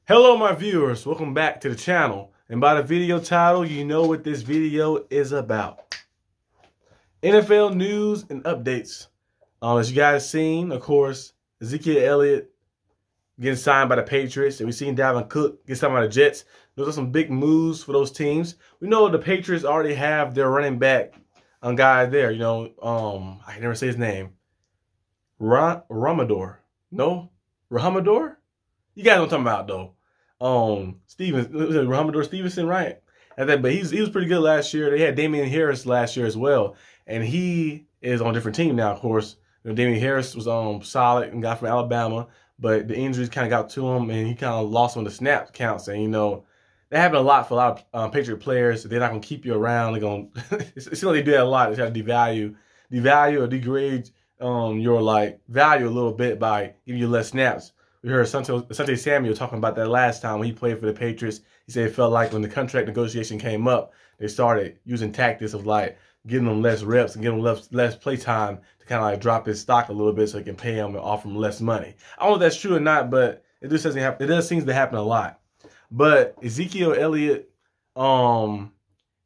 Hello my viewers, welcome back to the channel. And by the video title, you know what this video is about. NFL news and updates. As you guys seen, of course, Ezekiel Elliott getting signed by the Patriots, and we've seen Dalvin Cook get signed by the Jets. Those are some big moves for those teams. We know the Patriots already have their running back guy there. I can never say his name. Ramador. No? Rahamador? You guys know what I'm talking about though. Rahamador Stevenson, right? But he was pretty good last year. They had Damian Harris last year as well, and he is on a different team now. Of course, Damian Harris was solid and got from Alabama, but the injuries kind of got to him, and he kind of lost on the snap counts. And that happened a lot for a lot of Patriot players. They're not gonna keep you around. They're gonna it seems like they do that a lot. They try to devalue or degrade your value a little bit by giving you less snaps. We heard Asante Samuel talking about that last time when he played for the Patriots. He said it felt like when the contract negotiation came up, they started using tactics of giving them less reps and giving them less play time to kind of drop his stock a little bit so they can pay him and offer him less money. I don't know if that's true or not, but it does seem to happen a lot. But Ezekiel Elliott,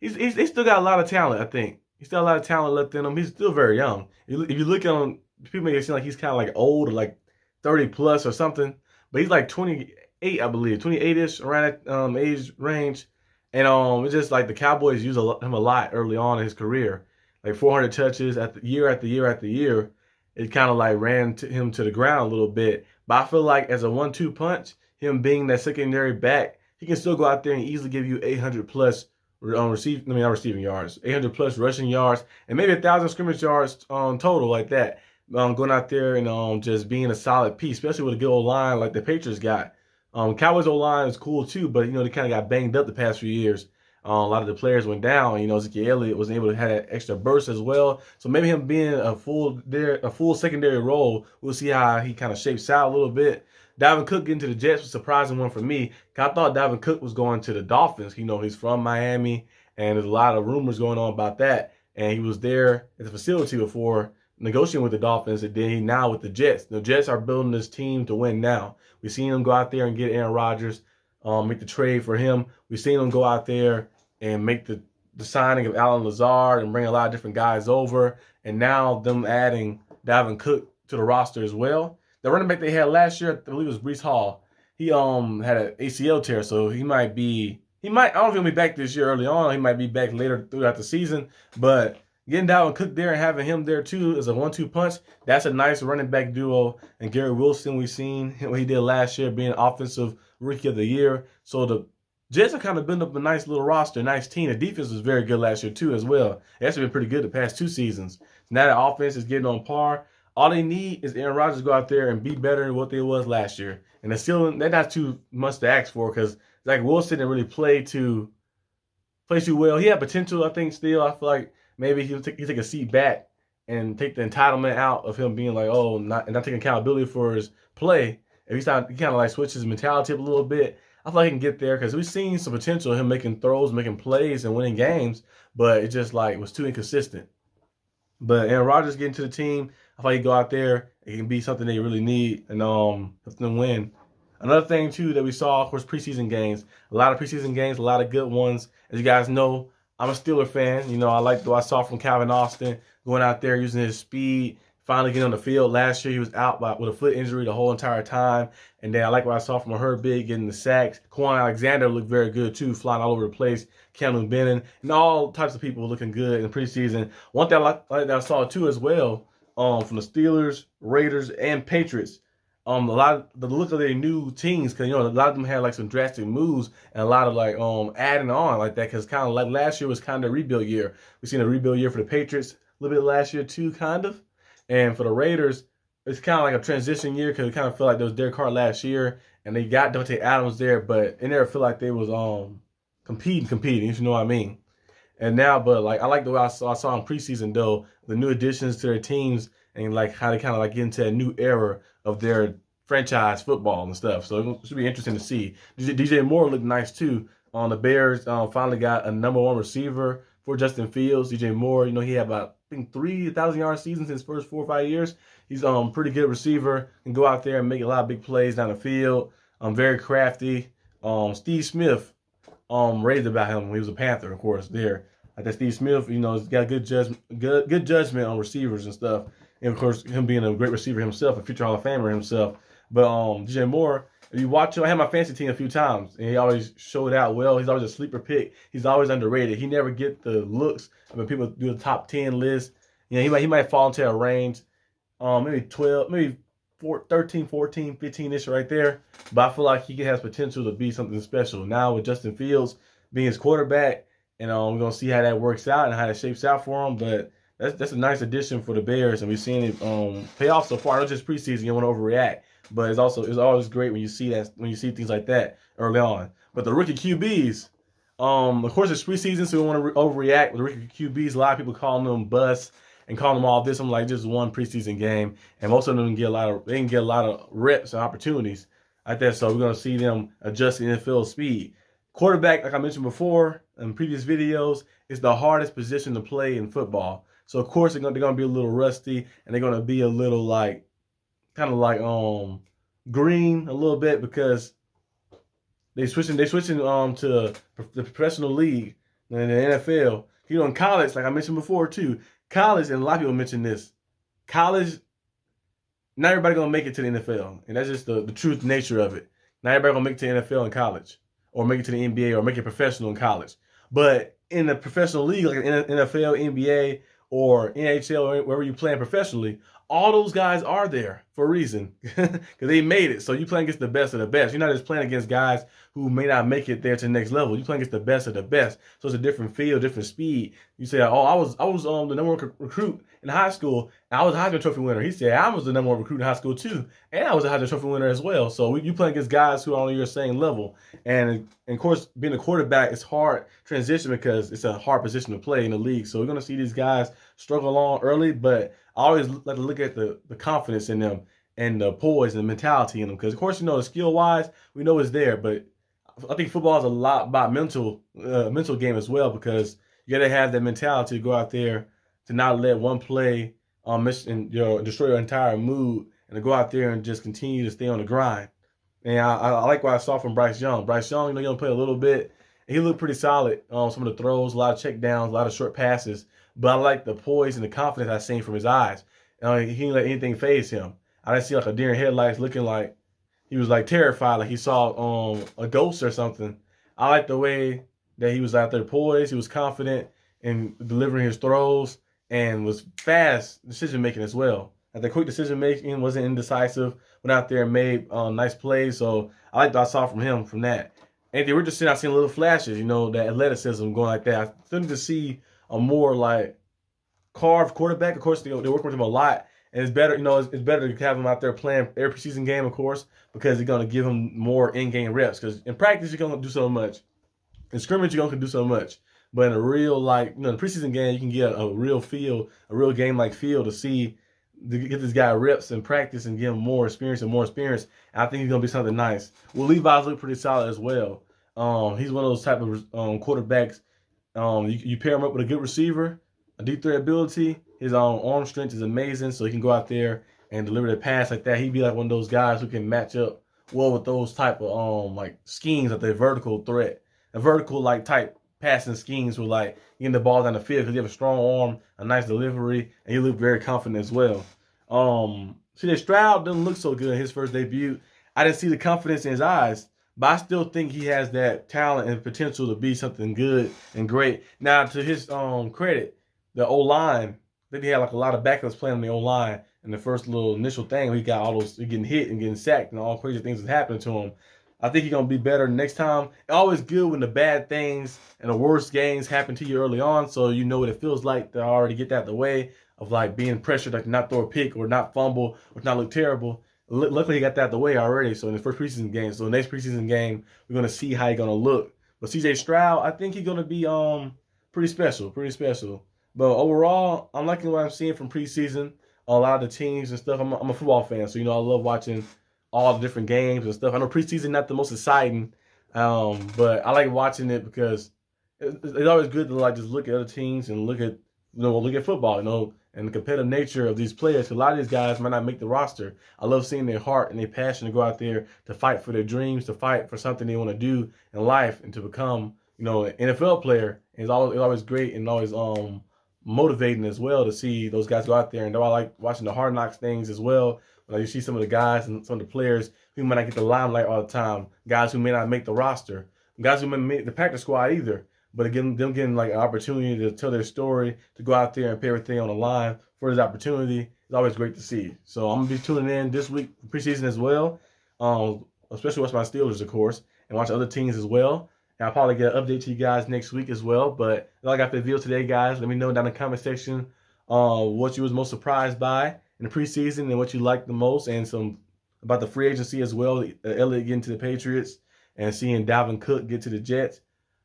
he's still got a lot of talent. I think he's still got a lot of talent left in him. He's still very young. If you look at him, people make it seem like he's kind of old or 30 plus or something, but he's 28, I believe, 28-ish, around that age range. And it's just the Cowboys use him a lot early on in his career, 400 touches year after year after year. It kind of ran him to the ground a little bit. But I feel like as a 1-2 punch, him being that secondary back, he can still go out there and easily give you 800 plus receiving yards, 800 plus rushing yards, and maybe 1,000 scrimmage yards total like that. Going out there and just being a solid piece, especially with a good O-line like the Patriots got. Cowboys O-line is cool too, but they kind of got banged up the past few years. A lot of the players went down. Ezekiel Elliott was able to have that extra burst as well. So maybe him being a full secondary role, we'll see how he kind of shapes out a little bit. Dalvin Cook getting to the Jets was a surprising one for me. I thought Dalvin Cook was going to the Dolphins. He's from Miami, and there's a lot of rumors going on about that. And he was there at the facility before negotiating with the Dolphins, and then he now with the Jets. The Jets are building this team to win now. We've seen them go out there and get Aaron Rodgers, make the trade for him. We've seen them go out there and make the signing of Allen Lazard and bring a lot of different guys over. And now them adding Dalvin Cook to the roster as well. The running back they had last year, I believe it was Breece Hall. He had an ACL tear, so I don't know if he'll be back this year early on. He might be back later throughout the season, but getting Dalvin Cook there and having him there too as a 1-2 punch, that's a nice running back duo. And Gary Wilson, we've seen what he did last year being Offensive Rookie of the Year. So the Jets have kind of built up a nice little roster, nice team. The defense was very good last year too as well. It's actually been pretty good the past 2 seasons. Now the offense is getting on par. All they need is Aaron Rodgers to go out there and be better than what they was last year. And that's not too much to ask for because Zach Wilson didn't really play too well. He had potential, I think, still. I feel like maybe he'll take a seat back and take the entitlement out of him being not taking accountability for his play. If he kind of switches his mentality up a little bit, I feel like he can get there because we've seen some potential of him making throws, making plays, and winning games, but it just was too inconsistent. But Aaron Rodgers getting to the team, I thought he'd go out there. It can be something they really need and help them win. Another thing too that we saw, of course, preseason games. A lot of preseason games, a lot of good ones. As you guys know, I'm a Steeler fan. I like what I saw from Calvin Austin going out there using his speed, finally getting on the field. Last year he was out with a foot injury the whole entire time. And then I like what I saw from Herbig getting the sacks. Quan Alexander looked very good too, flying all over the place. Cameron Benning and all types of people looking good in the preseason. One thing that I saw too as well from the Steelers, Raiders, and Patriots. A lot of the look of their new teams, because a lot of them had some drastic moves and a lot of adding on like that, because kind of last year was kind of a rebuild year. We've seen a rebuild year for the Patriots a little bit last year too, kind of, and for the Raiders it's kind of a transition year because it kind of felt like there was Derek Carr last year and they got Devontae Adams there, but it never felt like they was competing, if you know what I mean. And now, but I like the way I saw in preseason though, the new additions to their teams and how they kind of get into a new era of their franchise football and stuff. So it should be interesting to see. DJ Moore looked nice too. The Bears finally got a #1 receiver for Justin Fields. DJ Moore, he had about, I think, 3,000-yard seasons in his first 4 or 5 years. He's pretty good receiver, can go out there and make a lot of big plays down the field. Very crafty. Steve Smith raved about him when he was a Panther, of course. There, like that Steve Smith, he's got good judgment on receivers and stuff. And of course, him being a great receiver himself, a future Hall of Famer himself. But DJ Moore, if you watch him, I had my fantasy team a few times, and he always showed out well. He's always a sleeper pick. He's always underrated. He never get the looks. I mean, people do the top 10 list. He might fall into a range, maybe 12, maybe 13, 14, 15-ish right there. But I feel like he has potential to be something special. Now with Justin Fields being his quarterback, and we're going to see how that works out and how it shapes out for him. But that's a nice addition for the Bears, and we've seen it pay off so far. Not just preseason, you don't want to overreact, but it's always great when you see things like that early on. But the rookie QBs, of course it's preseason, so we don't want to overreact. With the rookie QBs, a lot of people calling them busts and calling them all this. I'm like, just one preseason game, and most of them didn't get a lot of reps and opportunities like that. So we're gonna see them adjust the NFL speed. Quarterback, like I mentioned before in previous videos, is the hardest position to play in football. So of course they're gonna be a little rusty, and they're gonna be a little kind of like green a little bit, because they switching to the professional league and the NFL. In college, like I mentioned before too, college, and a lot of people mention this, college, not everybody gonna make it to the NFL, and that's just the truth nature of it. Not everybody gonna make it to the NFL in college, or make it to the NBA, or make it professional in college. But in the professional league, like NFL, NBA, or NHL, or wherever you playing professionally, all those guys are there for a reason, because they made it. So you playing against the best of the best. You're not just playing against guys who may not make it there to the next level. You're playing against the best of the best. So it's a different feel, different speed. You say, oh, I was the number one recruit in high school, and I was a Heisman Trophy winner. He said, I was the number one recruit in high school too, and I was a Heisman Trophy winner as well. So you playing against guys who are on your same level. And of course, being a quarterback, it's hard transition, because it's a hard position to play in the league. So we're going to see these guys struggle along early, but I always like to look at the confidence in them, and the poise and the mentality in them. Because, of course, the skill-wise, we know it's there. But I think football is a lot about mental game as well, because you got to have that mentality to go out there, to not let one play destroy your entire mood, and to go out there and just continue to stay on the grind. And I like what I saw from Bryce Young. Bryce Young, he only played a little bit. He looked pretty solid on some of the throws, a lot of check downs, a lot of short passes. But I like the poise and the confidence I seen from his eyes. He didn't let anything faze him. I didn't see like a deer in headlights, looking like he was like terrified, like he saw a ghost or something. I like the way that he was out there poised. He was confident in delivering his throws, and was fast decision making as well. Like the quick decision making, wasn't indecisive. Went out there and made nice plays. So I like what I saw from him from that. Anthony Richardson, I've seen little flashes, that athleticism going like that. I still need to see a more like carved quarterback. Of course, they work with him a lot. And it's better, it's better to have him out there playing every preseason game, of course, because they're going to give him more in-game reps. Because in practice, you're going to do so much. In scrimmage, you're going to do so much. But in a real, in the preseason game, you can get a real feel, a real game-like feel to get this guy reps in practice and give him more experience and more experience. And I think he's going to be something nice. Well, Levi's look pretty solid as well. He's one of those type of quarterbacks. You pair him up with a good receiver, a deep threat ability. His arm strength is amazing, so he can go out there and deliver the pass like that. He'd be like one of those guys who can match up well with those type of schemes, like the vertical threat, a vertical type passing schemes with getting the ball down the field, because you have a strong arm, a nice delivery, and you look very confident as well. CJ Stroud doesn't look so good in his first debut. I didn't see the confidence in his eyes, but I still think he has that talent and potential to be something good and great. Now, to his credit, the O-line, I think he had a lot of backups playing on the O-line in the first little initial thing. He got all those getting hit and getting sacked and all crazy things that's happening to him. I think he's going to be better next time. It's always good when the bad things and the worst games happen to you early on, so you know what it feels like to already get that out of the way of being pressured, to not throw a pick or not fumble or not look terrible. Luckily, he got that out of the way already. So in the first preseason game, so the next preseason game, we're going to see how he's going to look. But CJ Stroud, I think he's going to be pretty special. But overall, I'm liking what I'm seeing from preseason. A lot of the teams and stuff. I'm a football fan, so I love watching all the different games and stuff. I know preseason not the most exciting, but I like watching it because it's always good to just look at other teams and look at football. and the competitive nature of these players. A lot of these guys might not make the roster. I love seeing their heart and their passion to go out there to fight for their dreams, to fight for something they want to do in life, and to become, an NFL player. And it's always great and always motivating as well to see those guys go out there. And though I like watching the Hard Knocks things as well, when you see some of the guys and some of the players who might not get the limelight all the time, guys who may not make the roster, guys who may not make the practice squad either. But again, them getting like an opportunity to tell their story, to go out there and put everything on the line for this opportunity is always great to see. So I'm gonna be tuning in this week preseason as well, especially watch my Steelers, of course, and watch other teams as well. And I'll probably get an update to you guys next week as well. But that's all I got for the video today, guys. Let me know down in the comment section what you was most surprised by in the preseason and what you liked the most, and some about the free agency as well. Elliott getting to the Patriots and seeing Dalvin Cook get to the Jets.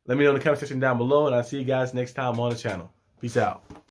Let me know in the comment section down below, and I'll see you guys next time on the channel. Peace out.